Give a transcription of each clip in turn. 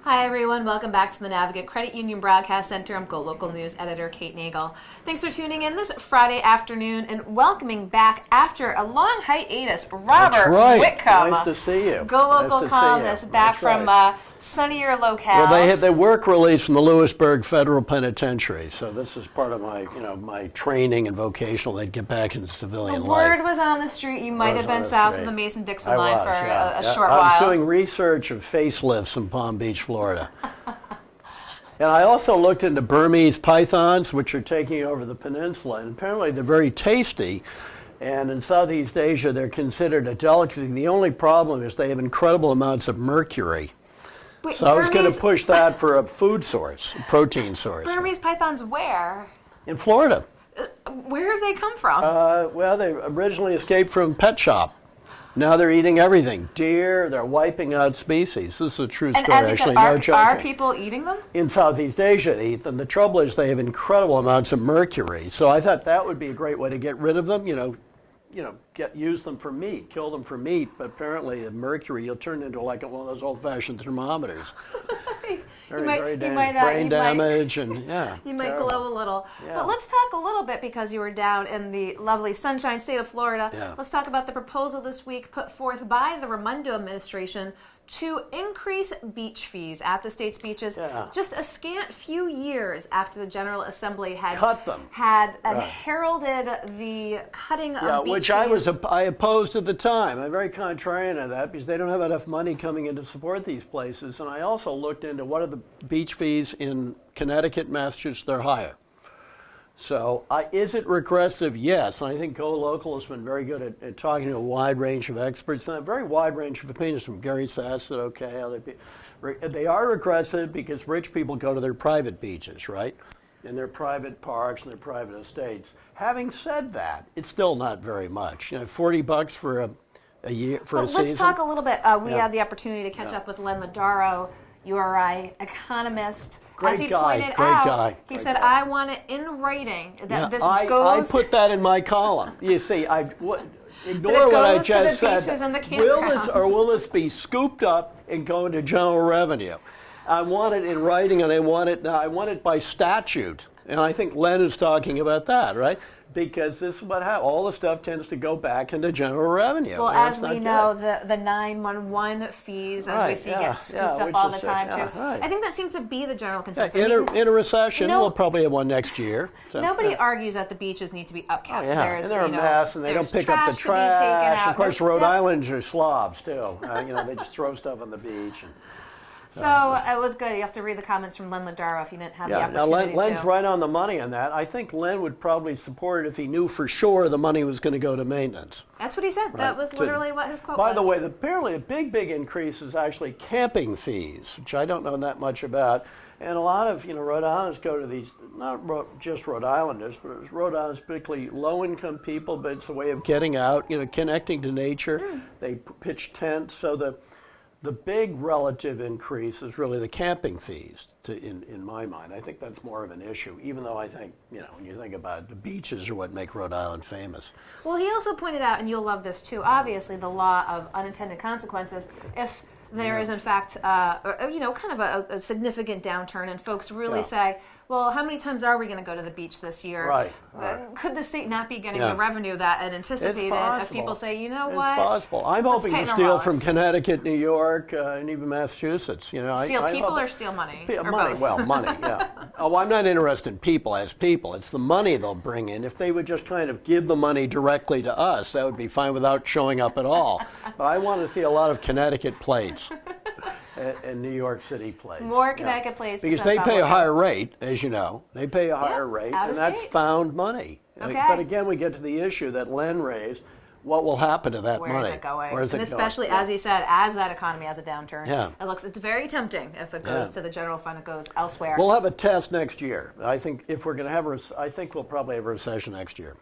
Hi everyone, welcome back to the Navigate Credit Union Broadcast Center. I'm Go Local News Editor Kate Nagel. Thanks for tuning in this Friday afternoon and welcoming back after a long hiatus, Robert Whitcomb. Nice to see you. Go Local Columnist, back from sunnier locales. Well, they work release from the Lewisburg Federal Penitentiary, so this is part of my, my training and vocational. They'd get back into civilian life. The word was on the street. You might have been south of the Mason-Dixon line for a short while. I was doing research of facelifts in Palm Beach, Florida. And I also looked into Burmese pythons, which are taking over the peninsula, and apparently they're very tasty. And in Southeast Asia, they're considered a delicacy. The only problem is they have incredible amounts of mercury. Wait, so I was going to push that for a food source, a protein source. Burmese pythons where? In Florida. Where have they come from? Well, they originally escaped from pet shop. Now they're eating everything. Deer, they're wiping out species. This is a true story, as you actually. Said, no joking. Are people eating them? In Southeast Asia, they eat them. The trouble is they have incredible amounts of mercury. So I thought that would be a great way to get rid of them. Use them for meat, kill them for meat. But apparently, the mercury, you'll turn into like one of those old-fashioned thermometers. Very brain damage and You might glow a little. Yeah. But let's talk a little bit, because you were down in the lovely Sunshine State of Florida. Yeah. Let's talk about the proposal this week put forth by the Raimondo administration to increase beach fees at the state's beaches just a scant few years after the General Assembly had cut them, heralded the cutting of beach which fees. I opposed at the time. I'm very contrarian to that because they don't have enough money coming in to support these places. And I also looked into what are the beach fees in Connecticut, Massachusetts. They're higher. So is it regressive? Yes. And I think Go Local has been very good at talking to a wide range of experts, and a very wide range of opinions from Gary Sass at other people. They are regressive because rich people go to their private beaches, right? In their private parks and their private estates. Having said that, it's still not very much. $40 for a year, for a season. Let's talk a little bit. We had the opportunity to catch up with Len Ladaro, URI economist. Great As he guy, pointed great out, guy. He said, I want it in writing that this I put that in my column. You see, ignore what I just said. Will this be scooped up and go into general revenue? I want it in writing, and I want it by statute. And I think Len is talking about that, right? Because this is what happens. All the stuff tends to go back into general revenue. Well, as we know, the 911 fees, as we see, get scooped up all the time, too. Right. I think that seems to be the general consensus. In a recession, we'll probably have one next year. So, nobody argues that the beaches need to be upkept. And they're a mess, and they don't pick up the trash. Of course, Rhode Islanders are slobs, too. They just throw stuff on the beach. So it was good. You have to read the comments from Len Ladaro if you didn't have the opportunity. Now Len's right on the money on that. I think Len would probably support it if he knew for sure the money was going to go to maintenance. That's what he said. Right. That was literally what his quote was. By the way, apparently a big increase is actually camping fees, which I don't know that much about. And a lot of Rhode Islanders go to these, not just Rhode Islanders, but Rhode Islanders, particularly low-income people, but it's a way of getting out, connecting to nature. They pitch tents, so the big relative increase is really the camping fees, in my mind. I think that's more of an issue, even though I think, when you think about it, the beaches are what make Rhode Island famous. Well, he also pointed out, and you'll love this too, obviously the law of unintended consequences. If there is, in fact, kind of a significant downturn, and folks really say, well, how many times are we going to go to the beach this year? Right. Could the state not be getting the revenue that it anticipated if people say, what? It's possible. I'm hoping to steal from Connecticut, New York, and even Massachusetts. Steal people or steal money? Money, both? Money, yeah. I'm not interested in people as people. It's the money they'll bring in. If they would just kind of give the money directly to us, that would be fine without showing up at all. But I want to see a lot of Connecticut plates. And New York City plates. More Connecticut plates. Because they pay a higher rate, as you know. They pay a higher rate, and that's found money. Okay. But again, we get to the issue that Len raised. What will happen to that money? Where is it going? And especially, as he said, as that economy has a downturn, it's very tempting if it goes to the general fund, it goes elsewhere. We'll have a test next year. I think if we're going to have I think we'll probably have a recession next year.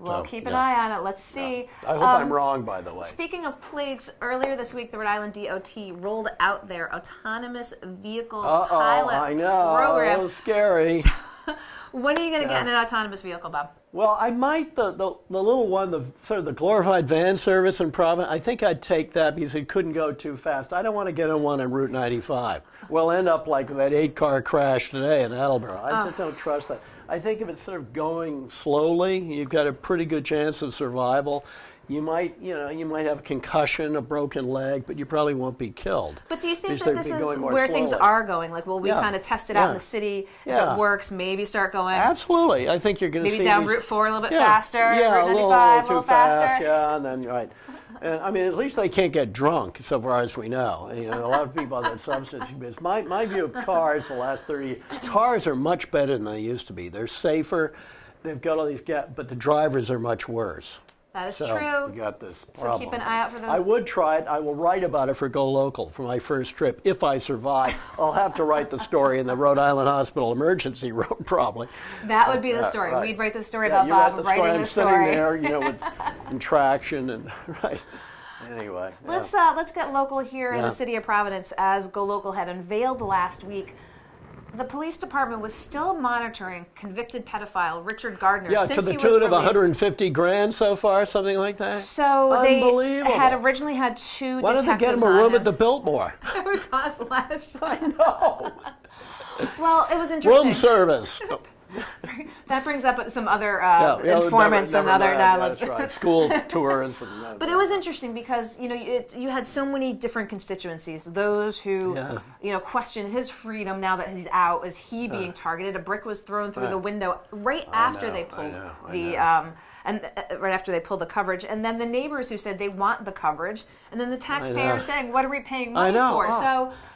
We'll keep an eye on it. Let's see. I hope I'm wrong, by the way. Speaking of plagues, earlier this week, the Rhode Island DOT rolled out their autonomous vehicle pilot program. It was scary. When are you going to get in an autonomous vehicle, Bob? Well, I might, the little one, the sort of the glorified van service in Providence, I think I'd take that because it couldn't go too fast. I don't want to get on one on Route 95. We'll end up like that 8-car crash today in Attleboro. I just don't trust that. I think if it's sort of going slowly, you've got a pretty good chance of survival. You might have a concussion, a broken leg, but you probably won't be killed. But do you think that this is where things are going? Like, will we kind of test it out in the city? If it works, maybe start going? Absolutely. I think you're going to see maybe down Route 4 a little bit faster, Route 95 a little faster. Yeah, and then, right. And, I mean, at least they can't get drunk, so far as we know. You know, a lot of people have that substance abuse. My view of cars the last 30 years, cars are much better than they used to be. They're safer. They've got all these gaps, but the drivers are much worse. That is so true. You got this problem. So keep an eye out for those. I would try it. I will write about it for Go Local for my first trip. If I survive, I'll have to write the story in the Rhode Island Hospital emergency room, probably. That would be the story. Right. We'd write the story about Bob writing the story. I'm sitting there, you know, with traction and right. Anyway. Let's get local here in the city of Providence, as Go Local had unveiled last week. The police department was still monitoring convicted pedophile Richard Gardner since he was released. To the tune of 150 grand so far, something like that. So they had originally had 2 detectives on him. Why don't they get him a room at the Biltmore? It would cost less. I know. Well, it was interesting. Room service. That brings up some other informants and other. That's right. School tours. But it was interesting because you had so many different constituencies. Those who question his freedom now that he's out. Is he being targeted? A brick was thrown through the window right after they pulled right after they pulled the coverage, and then the neighbors who said they want the coverage, and then the taxpayers saying, "What are we paying money for?"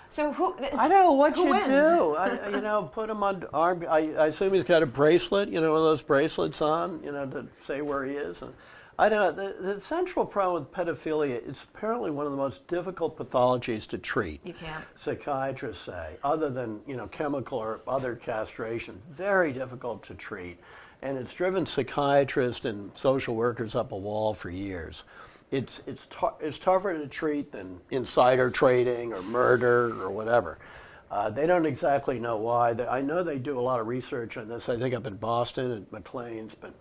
So who? I don't know what you wins? do. Put him on arm. I assume he's got a bracelet. One of those bracelets on. To say where he is. And I don't know. The central problem with pedophilia is apparently one of the most difficult pathologies to treat. You can't. Psychiatrists say, other than chemical or other castration, very difficult to treat, and it's driven psychiatrists and social workers up a wall for years. It's tougher to treat than insider trading or murder or whatever. They don't exactly know why. I know they do a lot of research on this. I think up in Boston at McLean's, but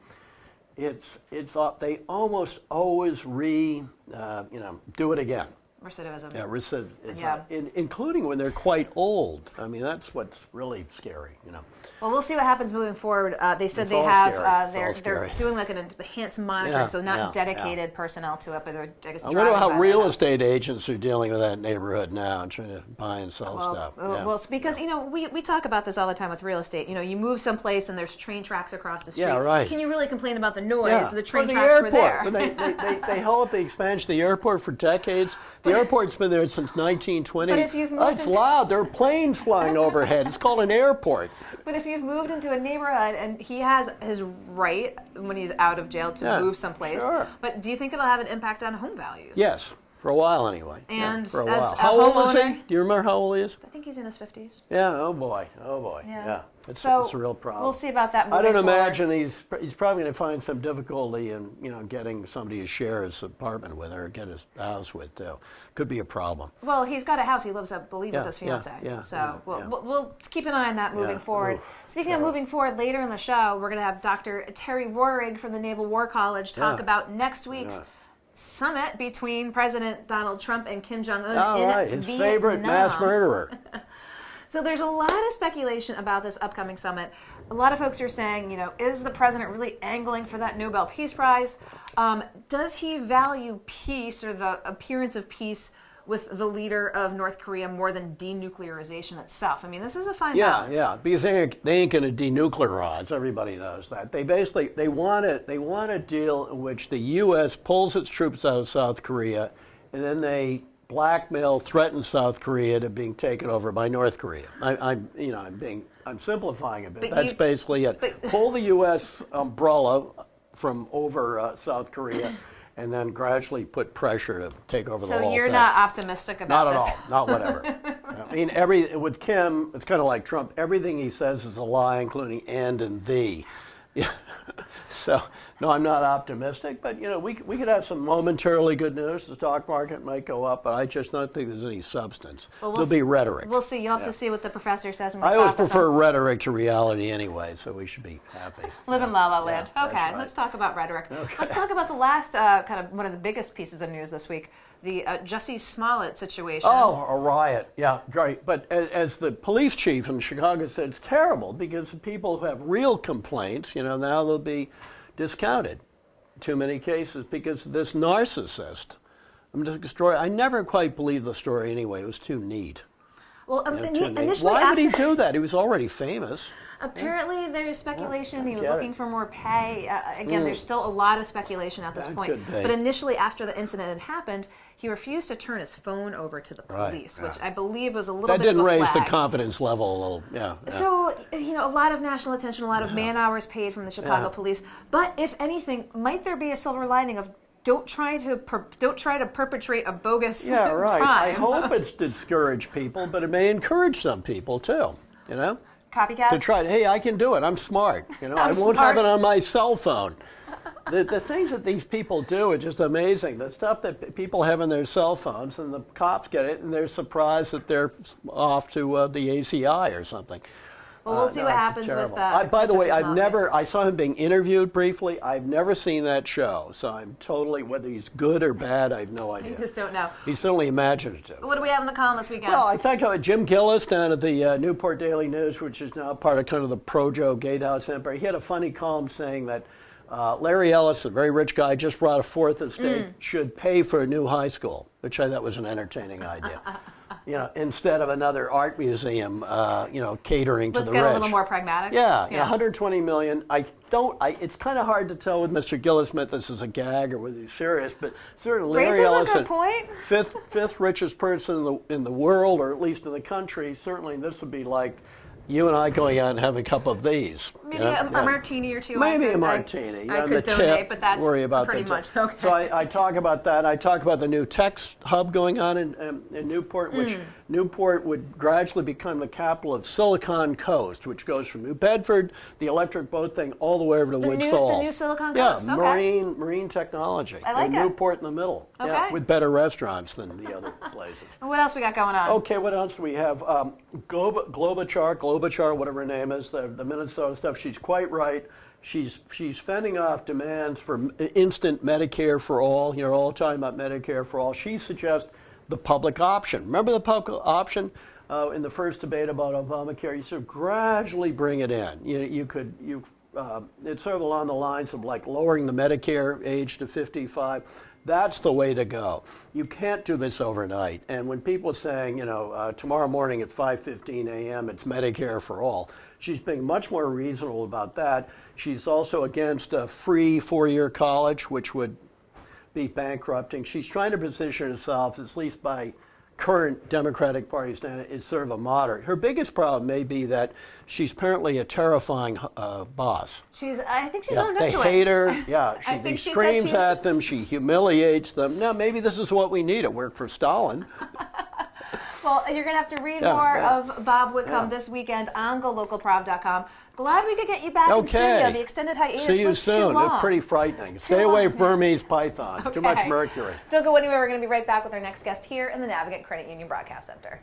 they almost always do it again. Recidivism. Yeah, recidivism. Including when they're quite old. I mean, that's what's really scary. Well, we'll see what happens moving forward. They said It's they all have scary. they're doing like an enhanced monitoring, so not dedicated personnel to it, but they're, I guess, I wonder how real estate agents are dealing with that neighborhood now and trying to buy and sell stuff. Well, because we talk about this all the time with real estate. You move someplace and there's train tracks across the street. Yeah, right. Can you really complain about the noise? The train tracks were there. They held up the expansion of the airport for decades. The airport's been there since 1920. But if you've moved it's loud. There are planes flying overhead. It's called an airport. But if you've moved into a neighborhood, and he has his right when he's out of jail to move someplace, sure. But do you think it'll have an impact on home values? Yes, for a while anyway. And for a as while. a How old is he? homeowner- Do you remember how old he is? I think he's in his 50s. Yeah. Oh boy. Yeah. It's So a real problem. we'll see about that I moving don't forward. imagine he's probably going to find some difficulty in getting somebody to share his apartment with or get his house with too. Could be a problem. Well, he's got a house. He lives, I believe, with his fiance. We'll keep an eye on that moving forward. Ooh, Speaking of moving forward, later in the show, we're going to have Dr. Terry Rohrig from the Naval War College talk about next week's summit between President Donald Trump and Kim Jong-un in his Vietnam. favorite mass murderer. So there's a lot of speculation about this upcoming summit. A lot of folks are saying, is the president really angling for that Nobel Peace Prize? Does he value peace or the appearance of peace with the leader of North Korea more than denuclearization itself? I mean, this is a fine balance. Yeah, because they ain't going to denuclearize. Everybody knows that. They want a deal in which the U.S. pulls its troops out of South Korea, and then they blackmail, threaten South Korea to being taken over by North Korea. I'm simplifying a bit. That's basically it. Pull the U.S. umbrella from over South Korea, and then gradually put pressure to take over the whole thing. So you're not optimistic about this? Not at all. Not whatever. I mean, with Kim, it's kind of like Trump. Everything he says is a lie, including and the. Yeah. So, no, I'm not optimistic, but, we could have some momentarily good news. The stock market might go up, but I just don't think there's any substance. Well, There'll be rhetoric. We'll see. You'll have to see what the professor says when we I always talk with prefer him. rhetoric to reality anyway, so we should be happy. Live in la la land. Yeah, Okay, that's right. let's talk about rhetoric. Okay. Let's talk about the last kind of one of the biggest pieces of news this week, the Jussie Smollett situation. Oh, a riot. Yeah, great. But as the police chief in Chicago said, it's terrible because the people who have real complaints, now they'll be discounted. Too many cases because this narcissist, I never quite believed the story anyway. It was too neat. Well, initially, why would he do that? He was already famous. Apparently, there's speculation he was get looking it. for more pay. Again, there's still a lot of speculation at this That point. could be. But initially, after the incident had happened, he refused to turn his phone over to the police, which I believe was a little That bit didn't of a raise the flag. confidence level a little. Yeah. So, a lot of national attention, a lot of man hours paid from the Chicago police. But if anything, might there be a silver lining of don't try to perpetrate a bogus Yeah, right. crime? I hope it's discouraged people, but it may encourage some people too. Copycats? To try to, hey, I can do it. I'm smart. I won't smart. have it on my cell phone. The things that these people do are just amazing. The stuff that people have on their cell phones, and the cops get it, and they're surprised that they're off to the ACI or something. Well, we'll see what it's happens terrible. with by the way, Justice Smollett. I saw him being interviewed briefly. I've never seen that show, so I'm totally, whether he's good or bad, I have no idea. You just don't know. He's certainly imaginative. What do we have in the column this weekend? Well, I think Jim Gillis down at the Newport Daily News, which is now part of kind of the pro-Joe Gatehouse empire, he had a funny column saying that Larry Ellis, a very rich guy, just brought a fourth estate, should pay for a new high school, which I thought was an entertaining idea. Instead of another art museum, catering to Let's the get rich. a little more pragmatic. Yeah, 120 million. It's kind of hard to tell with Mr. Gillis meant this is a gag or whether he's serious, but certainly Larry Raises a Ellison, good point. fifth richest person in the world, or at least in the country. Certainly, this would be like you and I going out and having a cup of these. Maybe a martini or two. Maybe a martini. I and could the donate, tip, but that's worry about pretty the much tip. okay. So I talk about that. I talk about the new tech hub going on in Newport, which Newport would gradually become the capital of Silicon Coast, which goes from New Bedford, the electric boat thing, all the way over to Woods Hole. The new Silicon Coast. Yeah, Okay. marine technology. I like and it. Newport in the middle. Okay. Yeah, with better restaurants than the other places. What else we got going on? Okay, what else do we have? Globichar, whatever her name is, the Minnesota stuff. She's quite right. She's fending off demands for instant Medicare for all. All talking about Medicare for all. She suggests the public option. Remember the public option in the first debate about Obamacare? You sort of gradually bring it in. It's sort of along the lines of like lowering the Medicare age to 55. That's the way to go. You can't do this overnight. And when people are saying, tomorrow morning at 5:15 a.m. it's Medicare for all, she's being much more reasonable about that. She's also against a free 4-year college, which would be bankrupting. She's trying to position herself, at least by current Democratic Party standard, is sort of a moderate. Her biggest problem may be that she's apparently a terrifying boss. I think she's owned up They to it. hate her. Yeah, I she think she said screams she's- at them. She humiliates them. Now, maybe this is what we need. It worked for Stalin. Well, you're going to have to read Yeah, more yeah. of Bob Whitcomb this weekend on GoLocalProv.com. Glad we could get you back in studio. The extended hiatus See you was soon. too long. It's pretty frightening. Stay away from Burmese pythons. Too much mercury. Don't go anywhere. We're going to be right back with our next guest here in the Navigant Credit Union Broadcast Center.